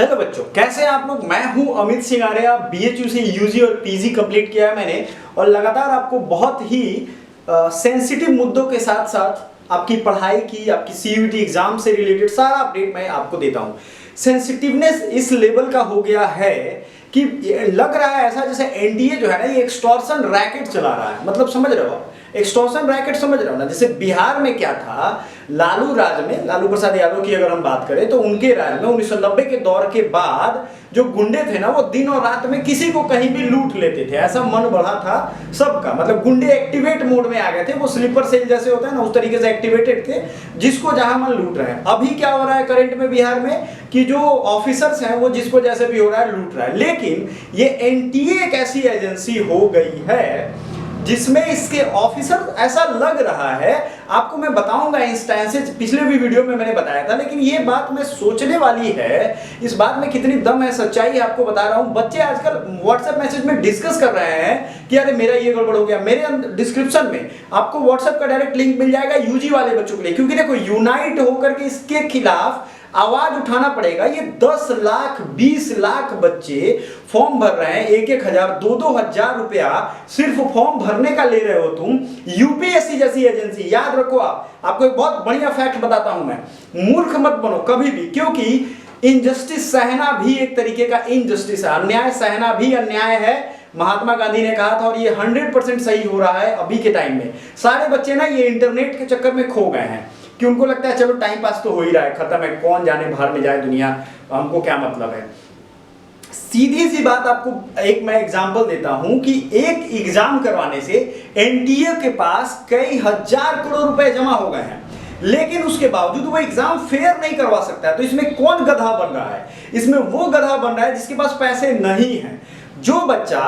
Hello बच्चों, कैसे हैं आप लोग। मैं हूं अमित सिंह आर्या। बीएचयू से यूजी और पीजी कंप्लीट किया है मैंने और लगातार आपको बहुत ही सेंसिटिव मुद्दों के साथ साथ आपकी पढ़ाई की, आपकी सीयूईटी एग्जाम से रिलेटेड सारा अपडेट मैं आपको देता हूं। सेंसिटिवनेस इस लेवल का हो गया है कि लग रहा है ऐसा जैसे एनडीए जो है ना, ये एक्सटॉर्शन रैकेट चला रहा है। मतलब समझ रहे हो आप, एक्सटॉर्शन रैकेट समझ रहे हो ना। जैसे बिहार में क्या था, लालू राज में, लालू प्रसाद यादव की अगर हम बात करें तो उनके राज में 1990 के दौर के बाद जो गुंडे थे ना, वो दिन और रात में किसी को कहीं भी लूट लेते थे। ऐसा मन बढ़ा था सबका, मतलब गुंडे एक्टिवेट मोड में आ गए थे। वो स्लीपर सेल जैसे होता है ना, उस तरीके से एक्टिवेटेड थे, जिसको जहां मन लूट रहे हैं। अभी क्या हो रहा है करंट में बिहार में कि जो ऑफिसर्स हैं वो जिसको जैसे भी हो रहा है लूट रहा है। लेकिन ये एनटीए एक ऐसी एजेंसी हो गई है जिसमें इसके ऑफिसर, ऐसा लग रहा है, आपको मैं बताऊंगा इंस्टेंसेस, पिछले भी वीडियो में मैंने बताया था, लेकिन ये बात मैं सोचने वाली है। इस बात में कितनी दम है, सच्चाई है, आपको बता रहा हूं। बच्चे आजकल व्हाट्सएप मैसेज में डिस्कस कर रहे हैं कि अरे मेरा ये गड़बड़ हो गया। मेरे डिस्क्रिप्शन में आपको व्हाट्सएप का डायरेक्ट लिंक मिल जाएगा यूजी वाले बच्चों के लिए, क्योंकि देखो यूनाइट होकर के इसके खिलाफ आवाज उठाना पड़ेगा। ये 10 लाख 20 लाख बच्चे फॉर्म भर रहे हैं, 1-1 हजार 2-2 हजार रुपया सिर्फ फॉर्म भरने का ले रहे हो तुम। यूपीएससी जैसी एजेंसी, याद रखो आपको एक बहुत बढ़िया फैक्ट बताता हूं मैं, मूर्ख मत बनो कभी भी, क्योंकि इनजस्टिस सहना भी एक तरीके का इनजस्टिस है, अन्याय सहना भी अन्याय है। महात्मा गांधी ने कहा था और ये 100% सही हो रहा है अभी के टाइम में। सारे बच्चे ना ये इंटरनेट के चक्कर में खो गए हैं कि उनको लगता है चलो टाइम पास तो हो ही रहा है, खत्म है, कौन जाने बाहर में जाए दुनिया, हमको क्या मतलब है। सीधी सी बात आपको एक मैं एग्जांपल देता हूं कि एक एग्जाम करवाने से एनटीए के पास कई हजार करोड़ रुपए जमा हो गए हैं, लेकिन उसके बावजूद वो एग्जाम फेयर नहीं करवा सकता है। तो इसमें कौन गधा बन रहा है? इसमें वो गधा बन रहा है जिसके पास पैसे नहीं है। जो बच्चा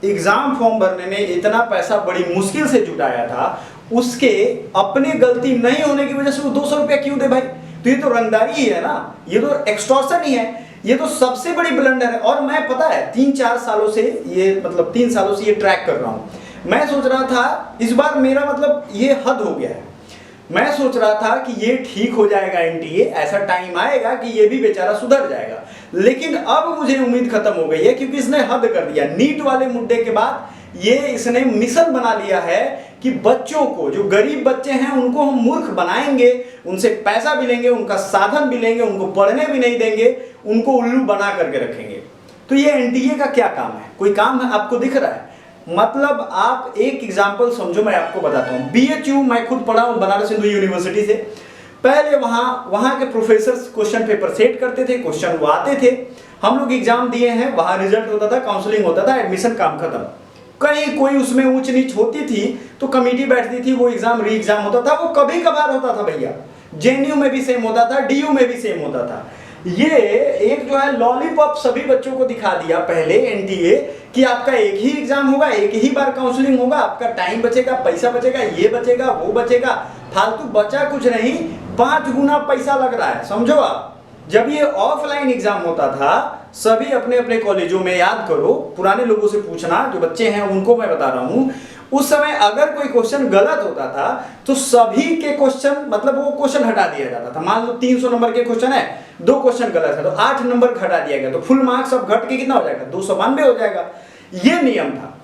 एग्जाम फॉर्म भरने में इतना पैसा बड़ी मुश्किल से जुटाया था, उसके अपनी गलती नहीं होने की वजह से वो 200 रुपया क्यों दे भाई? तो ये तो रंगदारी ही है ना, ये तो एक्सटॉर्शन ही है, ये तो सबसे बड़ी ब्लंडर है। और मैं पता है 3-4 सालों से ये, मतलब 3 सालों से ये ट्रैक कर रहा हूं। मैं सोच रहा था इस बार मेरा मतलब ये हद हो गया है। मैं सोच रहा था कि ये ठीक हो जाएगा एनटीए, ऐसा टाइम आएगा कि ये भी बेचारा सुधर जाएगा, लेकिन अब मुझे उम्मीद खत्म हो गई है, क्योंकि इसने हद कर दिया। नीट वाले मुद्दे के बाद ये इसने मिशन बना लिया है कि बच्चों को, जो गरीब बच्चे हैं उनको हम मूर्ख बनाएंगे, उनसे पैसा भी लेंगे, उनका साधन भी लेंगे, उनको पढ़ने भी नहीं देंगे, उनको उल्लू बना करके रखेंगे। तो ये एनटीए का क्या काम है? कोई काम है आपको दिख रहा है? मतलब आप एक एग्जांपल समझो, मैं आपको बताता हूं। बीएचयू मैं खुद पढ़ा हूं बनारस हिंदू यूनिवर्सिटी से। पहले वहां के प्रोफेसर क्वेश्चन पेपर सेट करते थे, क्वेश्चन वो आते थे, हम लोग एग्जाम दिए हैं, वहां रिजल्ट होता था, काउंसलिंग होता था, एडमिशन, काम खत्म। कहीं कोई उसमें ऊंच नीच होती थी तो कमेटी बैठती थी, वो एग्जाम री एग्जाम होता था। वो कभी कभार होता था भैया, जेएनयू में भी सेम होता था, डीयू में भी सेम होता था। ये एक जो है लॉलीपॉप सभी बच्चों को दिखा दिया पहले एनटीए कि आपका एक ही एग्जाम होगा, एक ही बार काउंसलिंग होगा, आपका टाइम बचेगा, पैसा बचेगा, ये बचेगा, वो बचेगा, फालतू बचा कुछ नहीं, 5 गुना पैसा लग रहा है, समझो आप। जब ये ऑफलाइन एग्जाम होता था, सभी अपने अपने कॉलेजों में, याद करो, पुराने लोगों से पूछना, जो बच्चे हैं उनको मैं बता रहा हूं, उस समय अगर कोई क्वेश्चन गलत होता था तो सभी के क्वेश्चन, मतलब वो क्वेश्चन हटा दिया जाता था। मान लो 300 नंबर के क्वेश्चन है, 2 क्वेश्चन गलत है तो 8 नंबर घटा दिया गया, तो फुल मार्क्स अब घट के कितना हो जाएगा? 292 हो जाएगा। ये नियम था।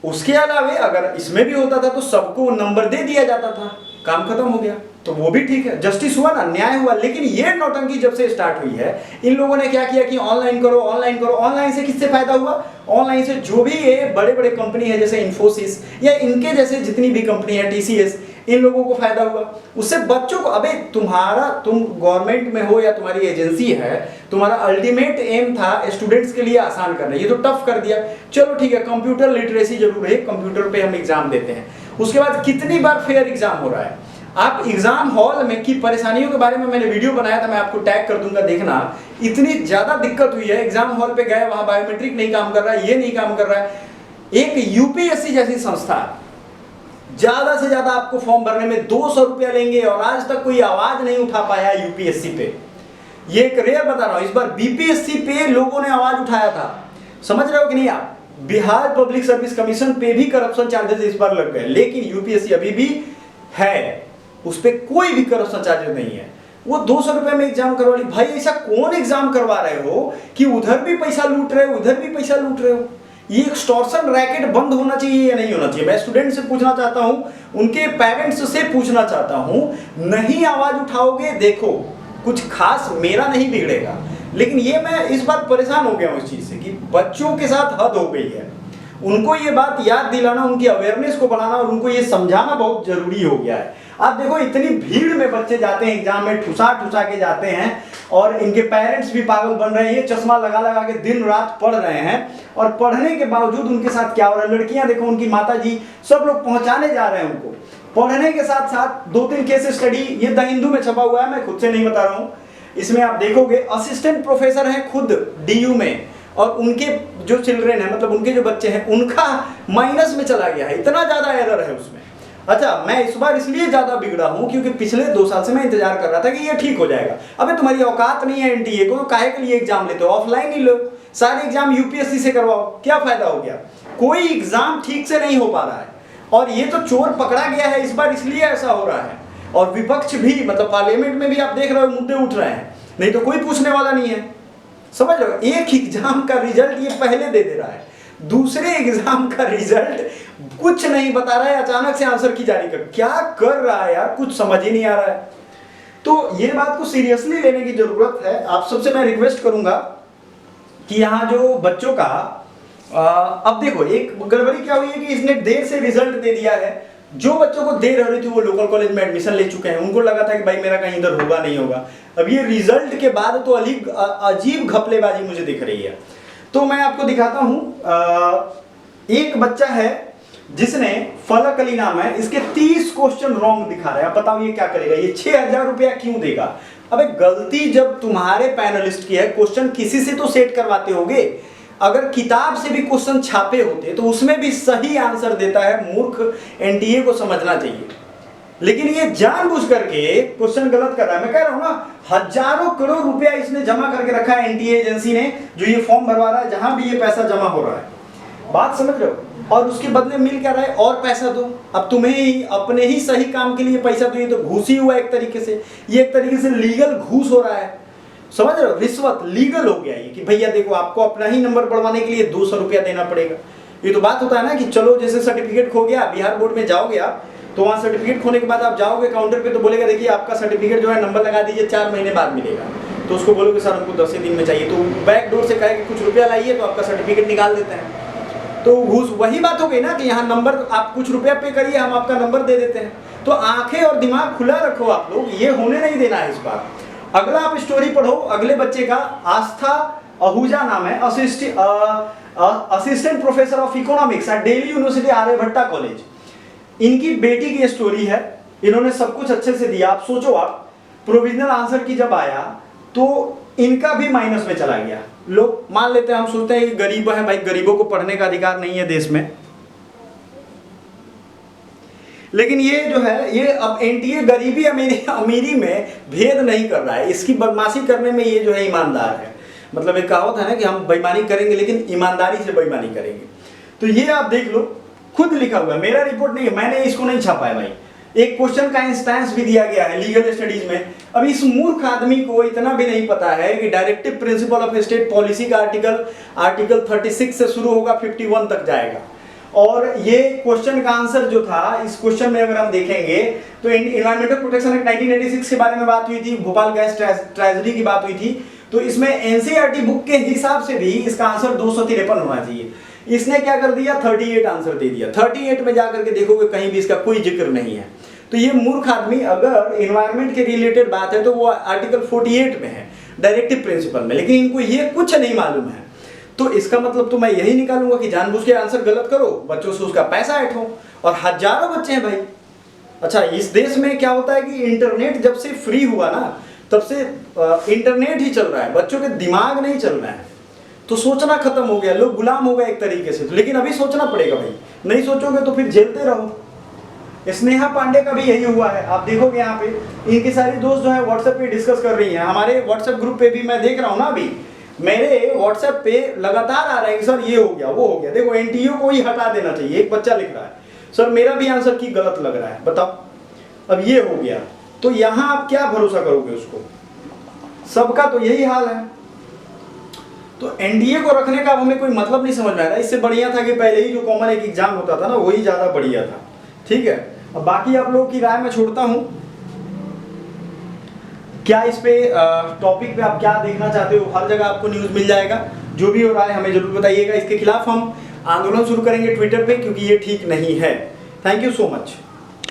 उसके अलावा अगर इसमें भी होता था तो सबको नंबर दे दिया जाता था, काम खत्म हो गया। तो वो भी ठीक है, जस्टिस हुआ ना, न्याय हुआ। लेकिन ये नौटंकी जब से स्टार्ट हुई है, इन लोगों ने क्या किया कि ऑनलाइन करो, ऑनलाइन करो। ऑनलाइन से किससे फायदा हुआ? ऑनलाइन से जो भी ये बड़े बड़े कंपनी है जैसे इन्फोसिस या इनके जैसे जितनी भी कंपनी है, टीसीएस, इन लोगों को फायदा हुआ। उससे बच्चों को, अबे तुम गवर्नमेंट में हो या तुम्हारी एजेंसी है, तुम्हारा अल्टीमेट एम था स्टूडेंट्स के लिए आसान करना, ये तो टफ कर दिया। चलो ठीक है, कंप्यूटर लिटरेसी जरूर है, कंप्यूटर पे हम एग्जाम देते हैं। उसके बाद कितनी बार फेयर एग्जाम हो रहा है? आप एग्जाम हॉल में की परेशानियों के बारे में मैंने वीडियो बनाया था, मैं आपको टैग कर दूंगा, देखना। इतनी ज्यादा दिक्कत हुई है, एग्जाम हॉल पे गए, वहां बायोमेट्रिक नहीं काम कर रहा है, ये नहीं काम कर रहा है। एक यूपीएससी जैसी संस्था ज्यादा से ज्यादा आपको फॉर्म भरने में 200 रुपया लेंगे और आज तक कोई आवाज नहीं उठा पाया यूपीएससी पे। ये एक रेयर बता रहा हूं। इस बार बीपीएससी पे लोगों ने आवाज उठाया था, समझ रहे हो कि नहीं आप? बिहार पब्लिक सर्विस कमीशन पे भी करप्शन चार्जेस इस बार लग गए, लेकिन यूपीएससी अभी भी है, उस पर कोई भी करप्शन चार्जेस नहीं है। वो 200 रुपए में एग्जाम करवा ली। भाई ऐसा कौन एग्जाम करवा रहे हो कि उधर भी पैसा लूट रहे हो, उधर भी पैसा लूट रहे हो? ये एक्सटॉर्शन रैकेट बंद होना चाहिए या नहीं होना चाहिए? मैं स्टूडेंट से पूछना चाहता हूँ, उनके पेरेंट्स से पूछना चाहता हूँ, नहीं आवाज उठाओगे देखो कुछ खास मेरा नहीं बिगड़ेगा। लेकिन ये मैं इस बार परेशान हो गया हूँ इस चीज से कि बच्चों के साथ हद हो गई है। उनको ये बात याद दिलाना, उनकी अवेयरनेस को बढ़ाना और उनको ये समझाना बहुत जरूरी हो गया है। आप देखो इतनी भीड़ में बच्चे जाते हैं एग्जाम में, ठुसा ठुसा के जाते हैं और इनके पेरेंट्स भी पागल बन रहे हैं। ये चश्मा लगा लगा के दिन रात पढ़ रहे हैं और पढ़ने के बावजूद उनके साथ क्या हो रहा है? लड़कियां देखो, उनकी माता जी सब लोग पहुंचाने जा रहे हैं उनको। पढ़ने के साथ साथ 2-3 केस स्टडी ये द हिंदू में छपा हुआ है, मैं खुद से नहीं बता रहा हूं। इसमें आप देखोगे असिस्टेंट प्रोफेसर हैं खुद डीयू में, और उनके जो चिल्ड्रेन है, मतलब उनके जो बच्चे हैं, उनका माइनस में चला गया है। इतना ज्यादा एरर है उसमें। अच्छा, मैं इस बार इसलिए ज्यादा बिगड़ा हूं क्योंकि पिछले 2 साल से मैं इंतजार कर रहा था कि ये ठीक हो जाएगा। अबे तुम्हारी औकात नहीं है एनटीए को, तो काहे के लिए एग्जाम लेते हो? ऑफलाइन ही लो, सारे एग्जाम यूपीएससी से करवाओ, क्या फायदा हो गया? कोई एग्जाम ठीक से नहीं हो पा रहा है और ये तो चोर पकड़ा गया है इस बार, इसलिए ऐसा हो रहा है। और विपक्ष भी, मतलब पार्लियामेंट में भी आप देख रहे हो मुद्दे उठ रहे हैं, नहीं तो कोई पूछने वाला नहीं है। समझ लो, एक एग्जाम का रिजल्ट ये पहले दे रहा है, दूसरे एग्जाम का रिजल्ट कुछ नहीं बता रहा है, अचानक से आंसर की जारी कर। क्या कर रहा है यार, कुछ समझ ही नहीं आ रहा है। तो ये बात को सीरियसली लेने की जरूरत है। आप सबसे मैं रिक्वेस्ट करूंगा कि यहाँ जो बच्चों का अब देखो एक गड़बड़ी क्या हुई है कि इसने देर से रिजल्ट दे दिया है। जो बच्चों को देर हो रही थी वो लोकल कॉलेज में एडमिशन ले चुके हैं, उनको लगा था कि भाई मेरा कहीं इधर होगा नहीं होगा। अब ये रिजल्ट के बाद तो अजीब घपलेबाजी मुझे दिख रही है। तो मैं आपको दिखाता हूं, एक बच्चा है जिसने, फलक अली नाम है, इसके 30 क्वेश्चन रॉन्ग दिखा रहा है। अब बताओ ये क्या करेगा? ये 6000 रुपया क्यों देगा? अबे गलती जब तुम्हारे पैनलिस्ट की है, क्वेश्चन किसी से तो सेट करवाते होगे। अगर किताब से भी क्वेश्चन छापे होते तो उसमें भी सही आंसर देता है मूर्ख एनटीए को समझना चाहिए। लेकिन ये जानबूझ करके क्वेश्चन गलत कर रहा है। मैं कह रहा हूं ना, हजारों करोड़ रुपया इसने जमा करके रखा है एनटीए एजेंसी ने, जो ये फॉर्म भरवा रहा है, जहां भी ये पैसा जमा हो रहा है। बात समझ रहे हो? और उसके बदले मिल क्या रहा है? और पैसा दो। अब तुम्हें ही अपने ही सही काम के लिए पैसा दो, ये तो घूस ही हुआ एक तरीके से। ये एक तरीके से लीगल घूस हो रहा है, समझ रहे हो? रिश्वत लीगल हो गया ये कि भैया देखो आपको अपना ही नंबर बढ़वाने के लिए 200 रुपया देना पड़ेगा। ये तो बात होता है ना कि चलो जैसे सर्टिफिकेट खो गया, बिहार बोर्ड में जाओगे आप, तो वहाँ सर्टिफिकेट खोने के बाद आप जाओगे काउंटर पे, तो बोलेगा देखिए आपका सर्टिफिकेट जो है नंबर लगा दीजिए, 4 महीने बाद मिलेगा। तो उसको बोलोगे सर हमको 10 दिन में चाहिए, तो बैक डोर से कहे कि कुछ रुपया लाइए, तो आपका सर्टिफिकेट निकाल देते हैं। तो घूस वही बात हो गई ना कि यहाँ नंबर, आप कुछ रुपया पे करिए, हम आपका नंबर दे देते हैं। तो आंखें और दिमाग खुला रखो आप लोग, ये होने नहीं देना है इस बार। अगला आप स्टोरी पढ़ो, अगले बच्चे का आस्था आहूजा नाम है, assistant professor of economics at Delhi university Aryabhatta college. इनकी बेटी की स्टोरी है, इन्होंने सब कुछ अच्छे से दिया। आप सोचो, आप प्रोविजनल आंसर की जब आया तो इनका भी माइनस में चला गया। लोग मान लेते हैं, हम सोचते हैं कि गरीब है भाई, गरीबों को पढ़ने का अधिकार नहीं है देश में। लेकिन ये जो है, ये अब एनटीए गरीबी अमीरी में भेद नहीं कर रहा है। इसकी बदमाशी करने में ये जो है ईमानदार है। मतलब एक कहावत है ना कि हम बेईमानी करेंगे लेकिन ईमानदारी से बेईमानी करेंगे। तो ये आप देख लो, खुद लिखा हुआ है, मेरा रिपोर्ट नहीं है, मैंने इसको नहीं छापा है भाई। एक क्वेश्चन का इंस्टेंस भी दिया गया है लीगल स्टडीज में। अब इस मूर्ख आदमी को इतना भी नहीं पता है कि directive principle of state policy का आर्टिकल 36 से शुरू होगा, 51 तक जाएगा। और ये क्वेश्चन का आंसर जो था, इस क्वेश्चन में अगर हम देखेंगे तो एनवायरमेंटल प्रोटेक्शन एक्ट 1986 के बारे में बात हुई थी, भोपाल गैस ट्रेजेडी की बात हुई थी। तो इसमें एनसीईआरटी बुक के हिसाब से भी इसका आंसर 253 होना चाहिए। इसने क्या कर दिया, 38 आंसर दे दिया। 38 में जाकर के देखोगे कहीं भी इसका कोई जिक्र नहीं है। तो ये मूर्ख आदमी, अगर एनवायरमेंट के रिलेटेड बात है तो वो आर्टिकल 48 में है, डायरेक्टिव प्रिंसिपल में, लेकिन इनको ये कुछ नहीं मालूम है। तो इसका मतलब तो मैं यही निकालूंगा कि जानबूझ के आंसर गलत करो, बच्चों से उसका पैसा ऐंठो, और हजारों बच्चे हैं भाई। अच्छा, इस देश में क्या होता है कि इंटरनेट जब से फ्री हुआ ना, तब से इंटरनेट ही चल रहा है, बच्चों के दिमाग नहीं चल रहा है। तो सोचना खत्म हो गया, लोग गुलाम हो गए एक तरीके से। तो लेकिन अभी सोचना पड़ेगा भाई, नहीं सोचोगे तो फिर झेलते रहो। स्नेहा पांडे का भी यही हुआ है। आप देखोगे यहाँ पे इनकी सारी दोस्त जो है व्हाट्सएप पे डिस्कस कर रही हैं। हमारे व्हाट्सएप ग्रुप पे भी मैं देख रहा हूँ ना, अभी मेरे व्हाट्सएप पे लगातार आ रहा है कि सर ये हो गया वो हो गया। देखो एनटीयू को ही हटा देना चाहिए। एक बच्चा लिख रहा है सर मेरा भी आंसर की गलत लग रहा है, बताओ। अब ये हो गया तो यहाँ आप क्या भरोसा करोगे उसको? सबका तो यही हाल है। तो एनडीए को रखने का अब हमें कोई मतलब नहीं समझ में आ रहा है। इससे बढ़िया था कि पहले ही जो कॉमन एक एग्जाम होता था ना, वही ज़्यादा बढ़िया था। ठीक है, अब बाकी आप लोगों की राय मैं छोड़ता हूँ। क्या इस पे टॉपिक पे आप क्या देखना चाहते हो? हर जगह आपको न्यूज़ मिल जाएगा। जो भी हो रहा है हमें जरूर बताइएगा। इसके खिलाफ हम आंदोलन शुरू करेंगे ट्विटर पे, क्योंकि ये ठीक नहीं है। Thank you so much.